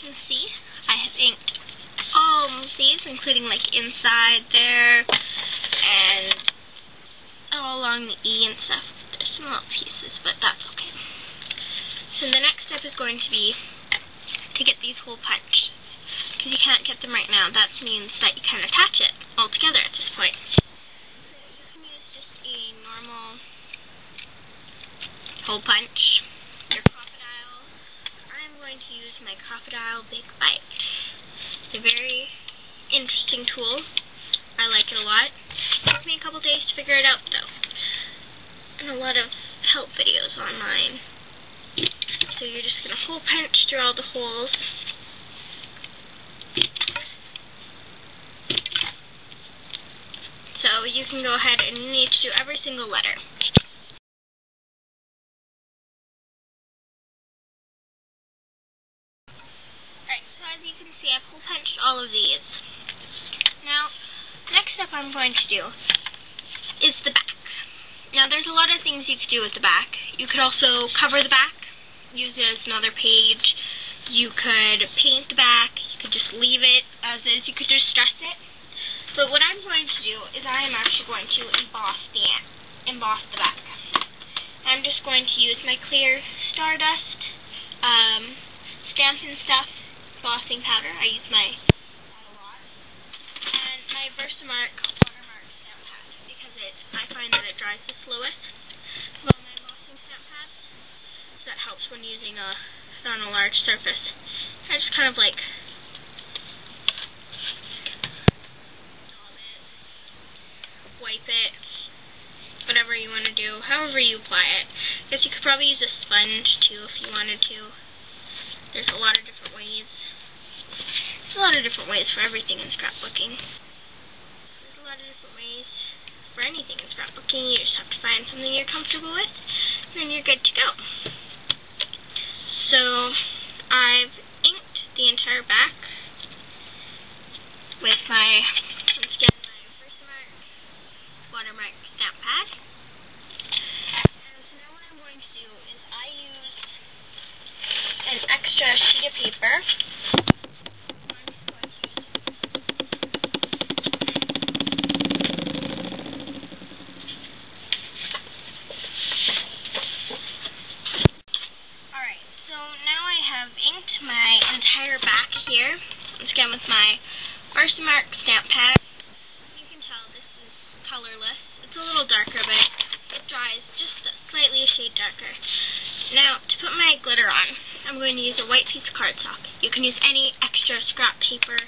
can see, I have inked all of these, including like inside there and all along the E and stuff. There's some little pieces, but that's okay. So the next step is going to be to get these hole punched, because you can't get them right now. That means that you can't attach it all together at this point. You can use just a normal hole punch, your crocodile. I'm going to use my crocodile Big Bite. It's a very interesting tool. I like it a lot. It took me a couple days to figure it out though, and a lot of help videos online. So you're just going to hole punch through all the holes. So you can go ahead and you need to do every single letter. Alright, so as you can see, I've hole punched all of these. Now, next step I'm going to do is the back. Now, there's a lot of things you could do with the back. You could also cover the back, use it as another page. You could paint the back. You could just leave it as is. You could just stress it. But what I'm going to do is I am actually going to emboss the back. I'm just going to use my clear Stardust Stampin' Stuff embossing powder. I use that a lot. And my Versamark watermark stamp pad, because I find that it dries the slowest of all my embossing stamp pads. So that helps when using it on a large surface. I just kind of like wipe it, whatever you want to do, however you apply it. I guess you could probably use a sponge too if you wanted to. There's a lot of different ways. There's a lot of different ways for everything in scrapbooking. There's a lot of different ways for anything in scrapbooking. You just have to find something you're comfortable with, and then you're good to go. So I've inked the entire back with my Versamark watermark stamp pad. And so now what I'm going to do is I use an extra sheet of paper. Alright, so now I have inked my entire back here, once again with my Versamark stamp pad. You can tell this is colorless. It's a little darker, but it dries just slightly a shade darker. Now, to put my glitter on, I'm going to use a white piece of cardstock. You can use any extra scrap paper,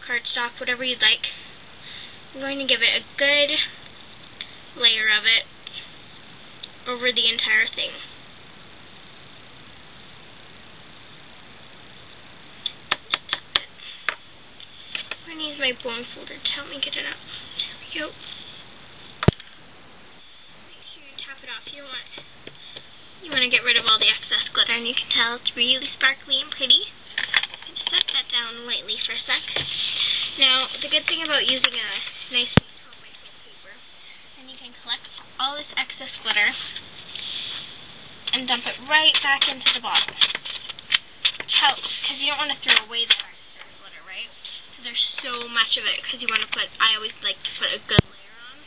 cardstock, whatever you'd like. I'm going to give it a good layer of it over the entire thing. I'm going to use my bone folder to help me get it up. There we go. Make sure you tap it off. You want to get rid of all the excess glitter, and you can tell it's really sparkly and pretty. You can set that down lightly for a sec. Now, the good thing about using a nice piece of 12x12 paper, then you can collect all this excess glitter and dump it right back into the bottle. Which helps, because you don't want to throw away the excess glitter, right? There's so much of it, because you want to put, I always like to put a good layer on.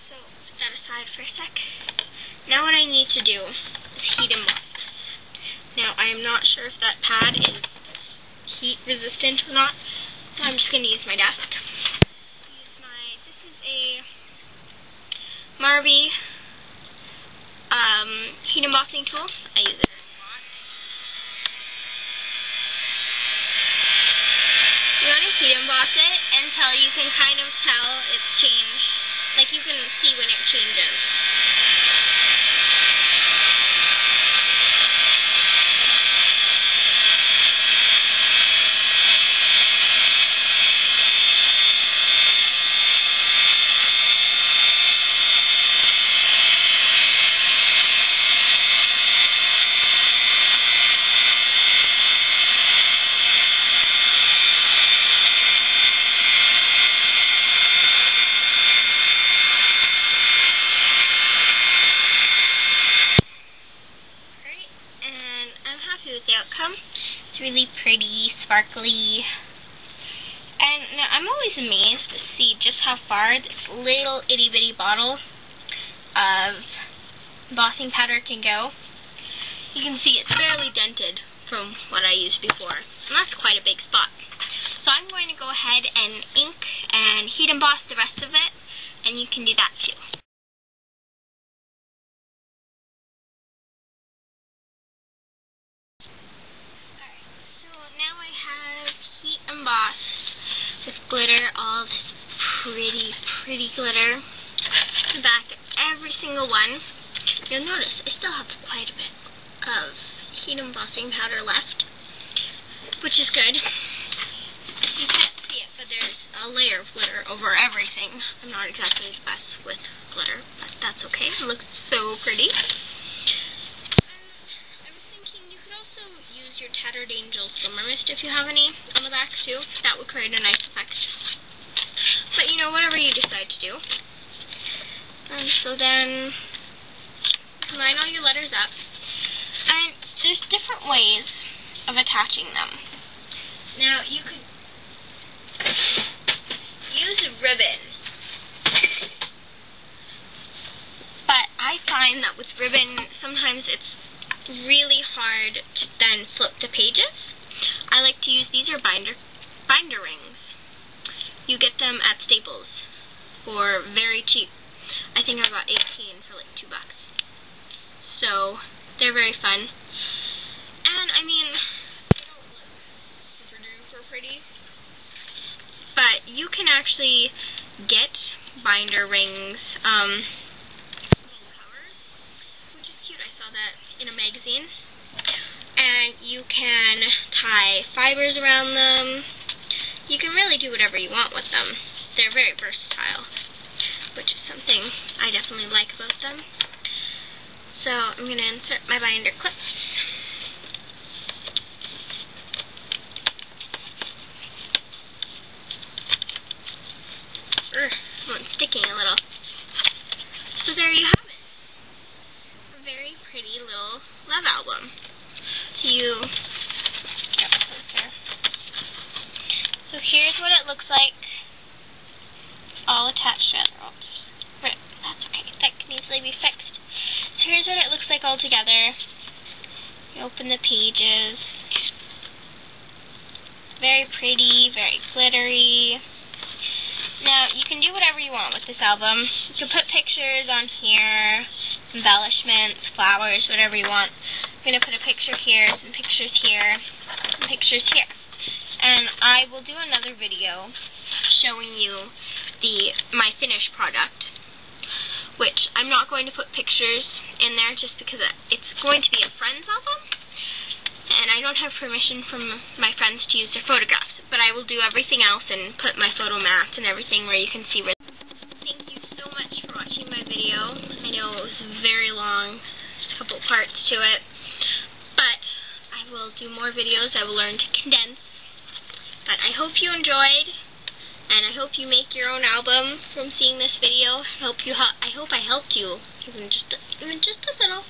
So, put that aside for a sec. Now what I need to do is heat emboss this. Now, I am not sure if that pad is heat resistant or not, so I'm just going to use my desk. This is a Marby heat embossing tool. I use it a lot. You want to heat emboss it until you can kind of tell it's changed. Like you can see when it changes. really pretty, sparkly. And now I'm always amazed to see just how far this little itty-bitty bottle of embossing powder can go. You can see it's barely dented from what I used before, and that's quite a big spot. So I'm going to go ahead and ink and heat emboss the rest of it, and you can do that too. Alright, so now I have heat embossed with glitter, all this pretty glitter. Back every single one. You'll notice I still have quite a bit of heat embossing powder left, which is good. You can't see it, but there's a layer of glitter over everything. I'm not exactly the best with glitter, but that's okay. It looks so pretty. I was thinking you could also use your Tattered Angel Swimmer Mist if you have any on the back too. That would create a nice effect. But you know, whatever you decide to do. And so then line all your letters up. And there's different ways of attaching them. Now you could use a ribbon. But I find that with ribbon sometimes it's really hard to then flip the pages. I like to use these are binder rings. You get them at Staples for very cheap. I think I got 18 for like $2. So they're very fun. And I mean, they don't look super duper pretty, but you can actually get binder rings covers, which is cute. I saw that in a magazine. And you can tie fibers around them. You can really do whatever you want with them. They're very versatile, which is something I definitely like about them. So I'm going to insert my binder clips. It's sticking a little. So there you have it. A very pretty little love album. So here's what it looks like, all attached together. That's okay, that can easily be fixed. So here's what it looks like all together. You open the pages. Very pretty, very glittery. Now, you can do whatever you want with this album. You can put pictures on here, embellishments, flowers, whatever you want. I'm going to put a picture here, some pictures here, some pictures here. And I will do another video showing you my finished product, which I'm not going to put pictures in there just because it's going to be a friend's album, and I don't have permission from my friends to use their photographs, but I will do everything else and put my photo mat and everything where you can see. Thank you so much for watching my video. I know it was very long, there's a couple parts to it, but I will do more videos. I will learn to condense. But I hope you enjoyed, and I hope you make your own album from seeing this video. I hope I helped you even just a little.